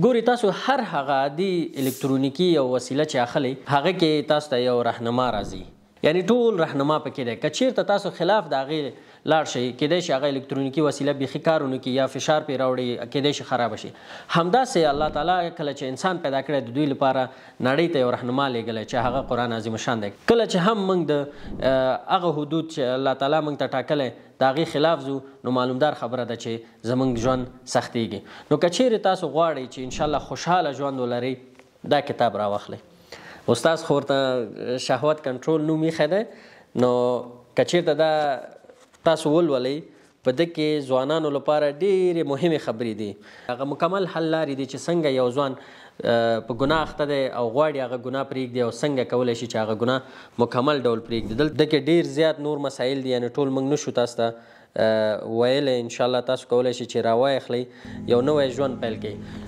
ګوري تاسو هر هغه عادي الکترونیکي یو وسیله چې اخلئ هغه کې تاسو ته یو رهنما راځي، یعنی ټول رهنما پکې دی. که چیرته تاسو خلاف د هغې لاړ شئ کیدای شي هغه الکترونیکي وسیله بیخي کار ونه کړي یا فشار پرې راوړي، کیدای شي خرابه شي. همداسې الله تعالی کله چې انسان پیدا کړی د دوی لپاره نړۍ ته یو رهنما لیږلی چې هغه قرآن عظیم شان دی. کله چې هم موږ د هغه حدود چې الله تعالی موږ ته ټاکلی د هغې خلاف ځو نو معلومدار خبره ده چې زموږ ژوند سختیږي. نو که چیرې تاسو غواړئ چې انشاءالله خوشحاله ژوند ولرئ دا کتاب راواخلئ. استاد خو ورته شهوت کنټرول نوم ایښی دی، نو که چیرته دا تاسو ولولئ په ده کې ځوانانو لپاره ډېرې مهمې خبرې دي. هغه مکمل حل لارې دي چې څنګه یو ځوان په ګناه اخته دی او غواړي هغه ګناه پرېږدي او څنګه کولی شي چې هغه ګناه مکمل ډول پرېږدي. دلته کې ډېر زیات نور مسایل دي، یعنې ټول موږ نشو تاسو ته ویلی. انشاءالله تاسو کولی شي چې راوایخلئ یو نوی ژوند پیل کړئ.